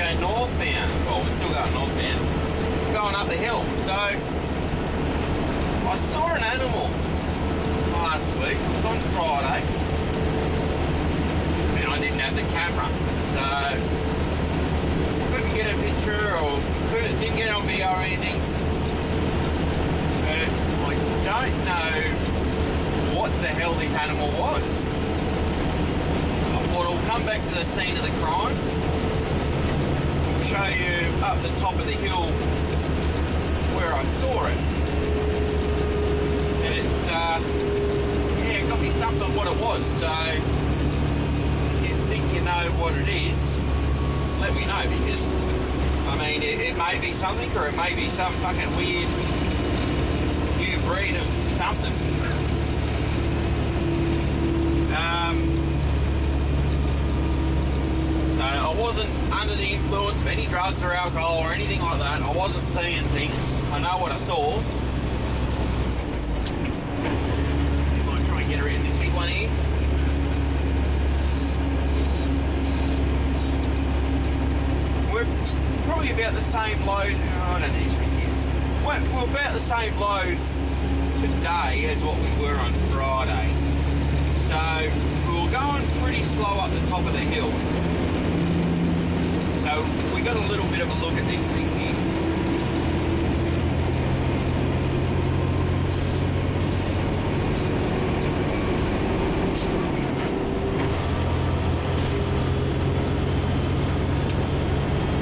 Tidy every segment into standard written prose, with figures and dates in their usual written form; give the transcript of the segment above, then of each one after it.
going northbound. Well, we're still going northbound. Going up the hill. So I saw an animal last week. It was on Friday. And I didn't have the camera. So couldn't get a picture or didn't get it on video or anything. But I don't know what the hell this animal was. I thought I'll come back to the scene of the crime. I'll show you up the top of the hill where I saw it. And it's, yeah, it got me stumped on what it was. So if you think you know what it is, let me know, because, I mean, it may be something, or it may be some fucking weird new breed of something. So I wasn't under the influence of any drugs or alcohol or anything like that. I wasn't seeing things. I know what I saw. I might try and get around this big one here. We're probably about the same load. Oh, I don't need to be this. We're about the same load today as what we were on Friday. So we were going pretty slow up the top of the hill. So we got a little bit of a look at this thing here.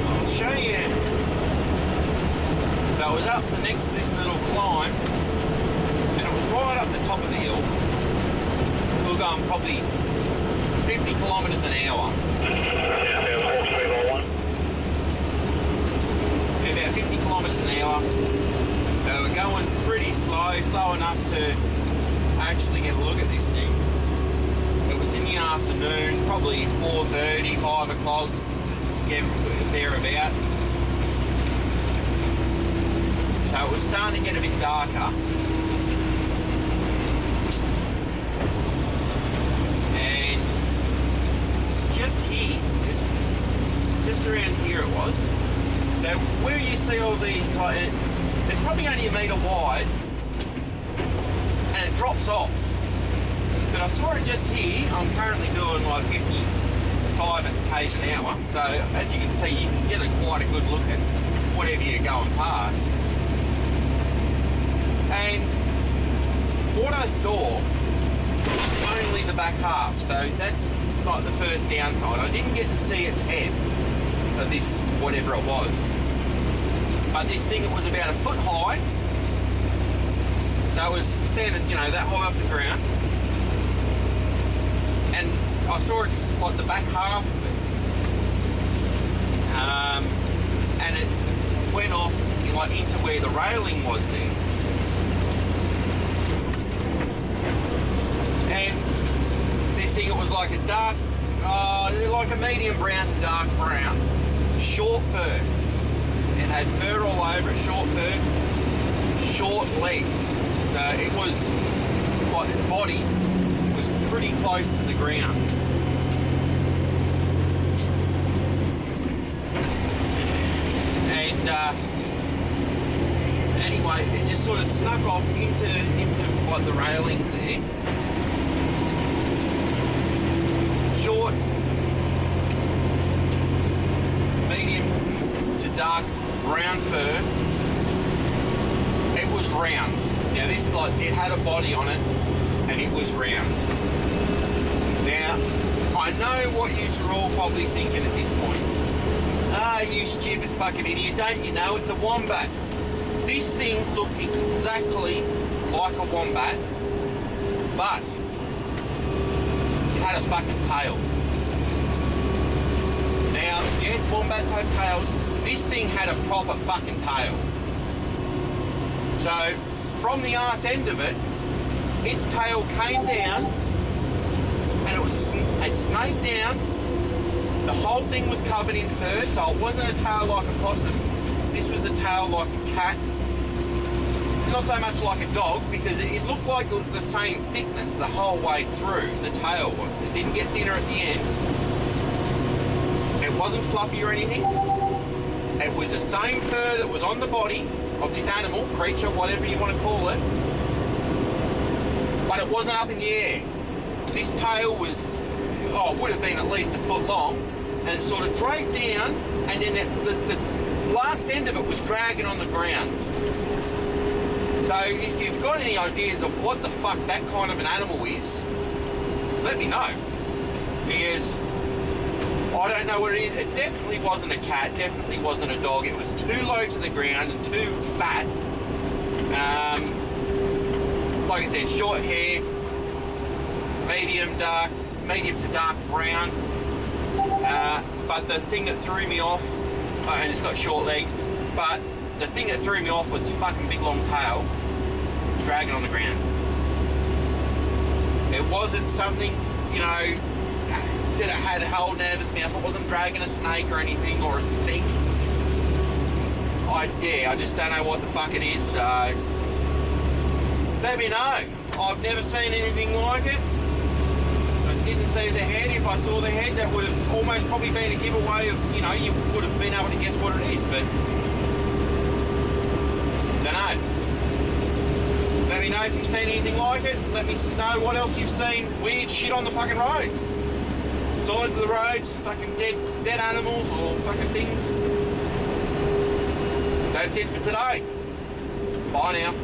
I'll show you. So I was up next to this little climb, and it was right up the top of the hill. We were going probably 50 kilometres an hour. About 50 kilometres an hour. So we're going pretty slow enough to actually get a look at this thing. It was in the afternoon, probably 4:30, 5 o'clock, thereabouts. So it was starting to get a bit darker. And it's just here, just around here it was. So where you see all these, like, it's probably only a metre wide, and it drops off. But I saw it just here. I'm currently doing like 55 k's an hour. So as you can see, you can get quite a good look at whatever you're going past. And what I saw, only the back half. So that's like the first downside. I didn't get to see its head. Of this, whatever it was. But this thing, it was about a foot high. So it was standing, you know, that high off the ground. And I saw it's like the back half of it. And it went off like into where the railing was there. And this thing, it was like a dark, like a medium brown to dark brown. Short fur. It had fur all over it, short fur, short legs. So it was like its body was pretty close to the ground. And anyway, it just sort of snuck off into like the railings there. Short, medium to dark brown fur. It was round. Now this, like, it had a body on it and it was round. Now I know what you're all probably thinking at this point. Ah, you stupid fucking idiot, don't you know it's a wombat? This thing looked exactly like a wombat, but it had a fucking tail. Now, yes, wombats have tails. This thing had a proper fucking tail. So, from the arse end of it, its tail came down, and it snaked down. The whole thing was covered in fur, so it wasn't a tail like a possum. This was a tail like a cat. Not so much like a dog, because it looked like it was the same thickness the whole way through, the tail was. It didn't get thinner at the end. It wasn't fluffy or anything. It was the same fur that was on the body of this animal, creature, whatever you want to call it, but it wasn't up in the air. This tail was, it would have been at least a foot long, and it sort of dragged down, and then the last end of it was dragging on the ground. So if you've got any ideas of what the fuck that kind of an animal is, let me know, because I don't know what it is. It definitely wasn't a cat, definitely wasn't a dog. It was too low to the ground and too fat. Like I said, short hair, medium to dark brown. But the thing that threw me off, and it's got short legs, but the thing that threw me off was the fucking big long tail dragging on the ground. It wasn't something, that it had held nervous mouth. It wasn't dragging a snake or anything, or a stick. I just don't know what the fuck it is, so let me know. I've never seen anything like it. I didn't see the head. If I saw the head, that would have almost probably been a giveaway of, you would have been able to guess what it is, but don't know. Let me know if you've seen anything like it. Let me know what else you've seen. Weird shit on the fucking roads. Sides of the roads, fucking dead animals or fucking things. That's it for today. Bye now.